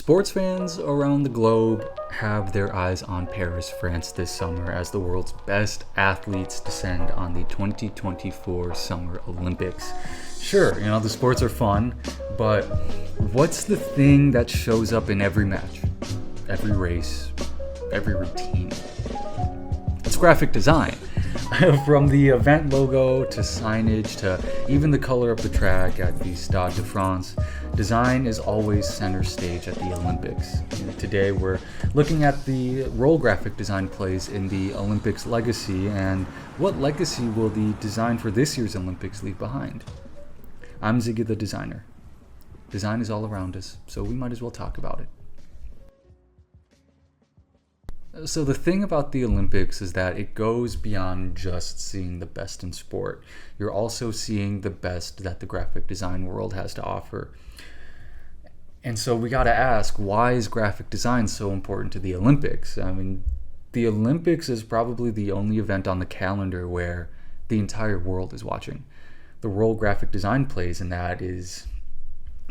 Sports fans around the globe have their eyes on Paris, France this summer as the world's best athletes descend on the 2024 Summer Olympics. Sure, the sports are fun, but what's the thing that shows up in every match, every race, every routine? It's graphic design. From the event logo to signage to even the color of the track at the Stade de France, design is always center stage at the Olympics. Today we're looking at the role graphic design plays in the Olympics legacy and what legacy will the design for this year's Olympics leave behind. I'm Ziggy the Designer. Design is all around us, so we might as well talk about it. So the thing about the Olympics is that it goes beyond just seeing the best in sport. You're also seeing the best that the graphic design world has to offer. And so we got to ask, why is graphic design so important to the Olympics? I mean, the Olympics is probably the only event on the calendar where the entire world is watching. The role graphic design plays in that is,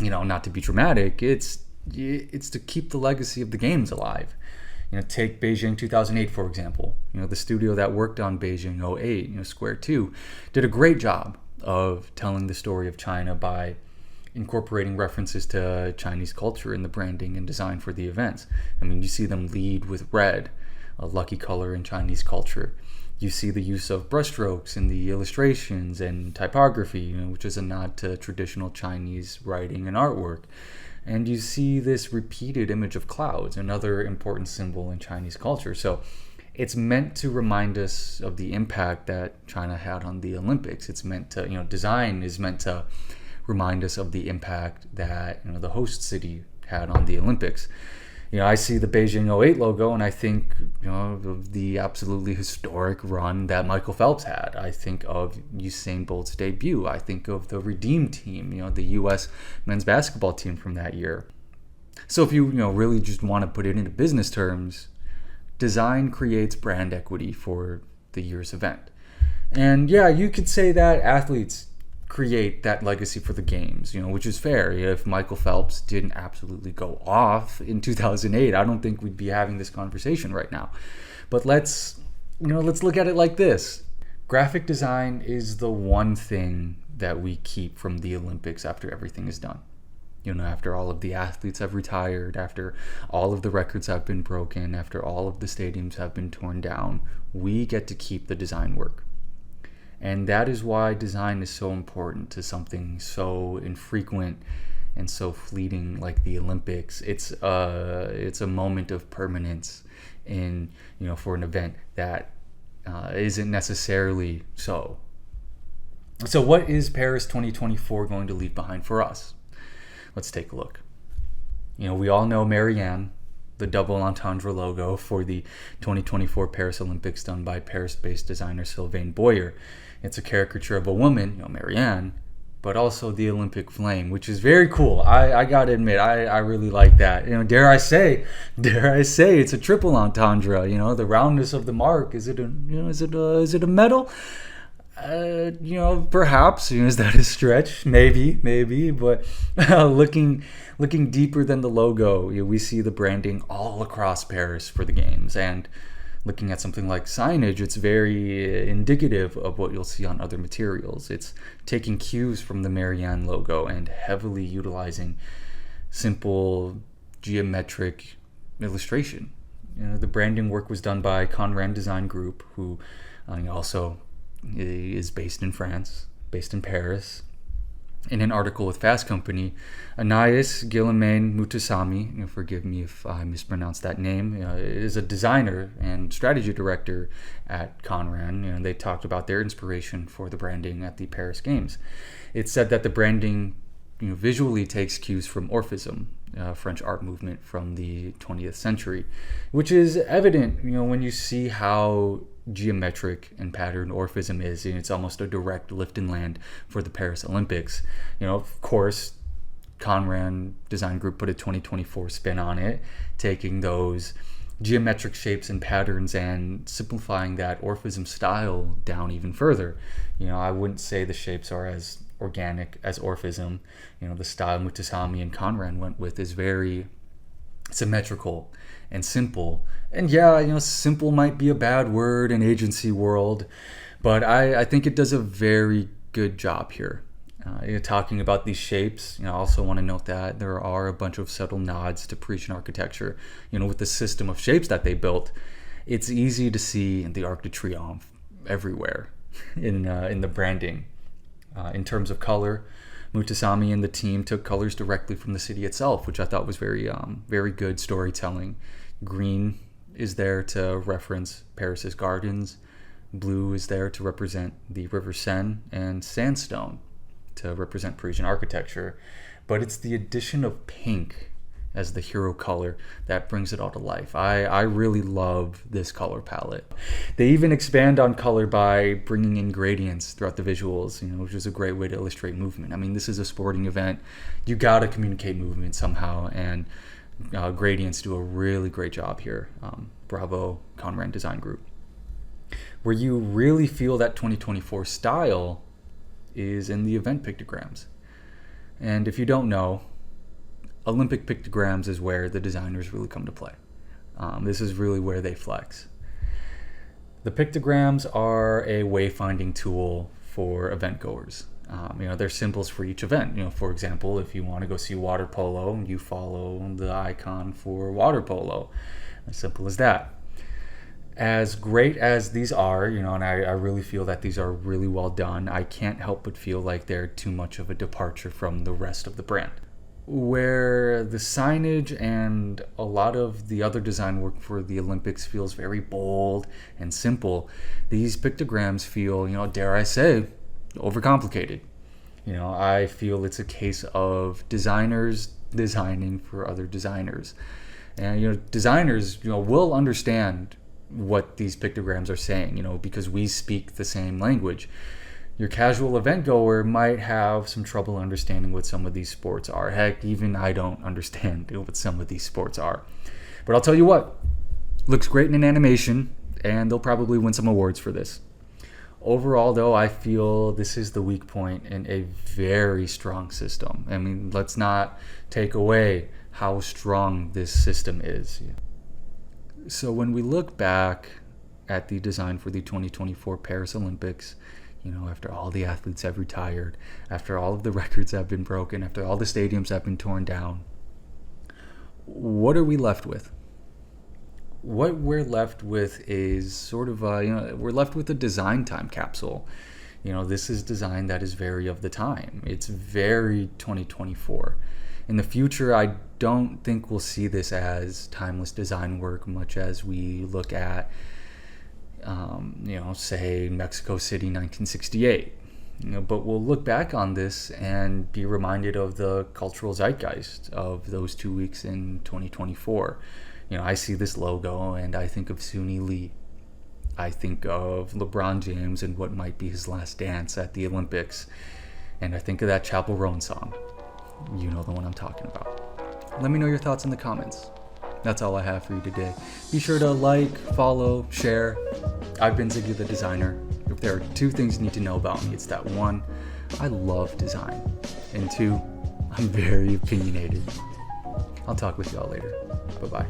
not to be dramatic, it's to keep the legacy of the games alive. Take Beijing 2008, for example. The studio that worked on Beijing '08, Square 2, did a great job of telling the story of China by incorporating references to Chinese culture in the branding and design for the events. You see them lead with red, a lucky color in Chinese culture. You see the use of brushstrokes in the illustrations and typography, which is a nod to traditional Chinese writing and artwork. And you see this repeated image of clouds, another important symbol in Chinese culture. So it's meant to remind us of the impact that China had on the Olympics. It's meant to, design is meant to remind us of the impact that, the host city had on the Olympics. I see the Beijing '08 logo and I think, of the absolutely historic run that Michael Phelps had. I think of Usain Bolt's debut. I think of the Redeem team, the U.S. men's basketball team from that year. So if you, really just want to put it into business terms, design creates brand equity for the year's event. And yeah, you could say that athletes create that legacy for the games, which is fair. If Michael Phelps didn't absolutely go off in 2008, I don't think we'd be having this conversation right now. But let's look at it like this. Graphic design is the one thing that we keep from the Olympics after everything is done. After all of the athletes have retired, after all of the records have been broken, after all of the stadiums have been torn down, we get to keep the design work. And that is why design is so important to something so infrequent and so fleeting like the Olympics. It's a moment of permanence in for an event that isn't necessarily so. So what is Paris 2024 going to leave behind for us? Let's take a look. We all know Marianne, the double entendre logo for the 2024 Paris Olympics done by Paris-based designer Sylvain Boyer. It's a caricature of a woman, Marianne, but also the Olympic flame, which is very cool. I gotta admit, I really like that. Dare I say, it's a triple entendre. The roundness of the mark. Is it a medal? Perhaps. Is that a stretch? Maybe. But looking deeper than the logo, we see the branding all across Paris for the games. And looking at something like signage, it's very indicative of what you'll see on other materials. It's taking cues from the Marianne logo and heavily utilizing simple geometric illustration. The branding work was done by Conran Design Group, who also is based in France, based in Paris. In an article with Fast Company, Anais Guillemane Mutasami, forgive me if I mispronounce that name, is a designer and strategy director at Conran. They talked about their inspiration for the branding at the Paris Games. It said that the branding visually takes cues from Orphism, French art movement from the 20th century, which is evident when you see how geometric and patterned Orphism is. It's almost a direct lift and land for the Paris Olympics. Of course, Conran Design Group put a 2024 spin on it, taking those geometric shapes and patterns and simplifying that Orphism style down even further. I wouldn't say the shapes are as organic as Orphism. The style Mutasami and Conran went with is very symmetrical, and simple. And yeah, simple might be a bad word in agency world, but I think it does a very good job here. You're talking about these shapes. I also want to note that there are a bunch of subtle nods to Parisian architecture. With the system of shapes that they built, it's easy to see the Arc de Triomphe everywhere in the branding. In terms of color, Mutasami and the team took colors directly from the city itself, which I thought was very good storytelling. Green is there to reference Paris's gardens. Blue is there to represent the River Seine, and sandstone to represent Parisian architecture. But it's the addition of pink as the hero color that brings it all to life. I really love this color palette. They even expand on color by bringing in gradients throughout the visuals, which is a great way to illustrate movement. I mean, this is a sporting event. You gotta communicate movement somehow, and gradients do a really great job here. Bravo, Conran Design Group. Where you really feel that 2024 style is in the event pictograms. And if you don't know, Olympic pictograms is where the designers really come to play. This is really where they flex. The pictograms are a wayfinding tool for event goers. They're symbols for each event. For example, if you want to go see water polo, you follow the icon for water polo. As simple as that. As great as these are, and I really feel that these are really well done, I can't help but feel like they're too much of a departure from the rest of the brand. Where the signage and a lot of the other design work for the Olympics feels very bold and simple, these pictograms feel, dare I say, overcomplicated. I feel it's a case of designers designing for other designers. And, designers, will understand what these pictograms are saying, because we speak the same language. Your casual event goer might have some trouble understanding what some of these sports are. Heck, even I don't understand what some of these sports are. But I'll tell you what, looks great in an animation, and they'll probably win some awards for this. Overall, though, I feel this is the weak point in a very strong system. I mean, let's not take away how strong this system is. So when we look back at the design for the 2024 Paris Olympics, after all the athletes have retired, after all of the records have been broken, after all the stadiums have been torn down, what are we left with? What we're left with is sort of we're left with a design time capsule. This is design that is very of the time. It's very 2024. In the future, I don't think we'll see this as timeless design work, much as we look at say Mexico City 1968. But we'll look back on this and be reminded of the cultural zeitgeist of those 2 weeks in 2024. I see this logo and I think of Suni Lee. I think of LeBron James and what might be his last dance at the Olympics. And I think of that Chapel Roan song. You know the one I'm talking about. Let me know your thoughts in the comments. That's all I have for you today. Be sure to like, follow, share. I've been Ziggy the Designer. If there are 2 things you need to know about me, it's that 1, I love design, and 2, I'm very opinionated. I'll talk with y'all later. Bye-bye.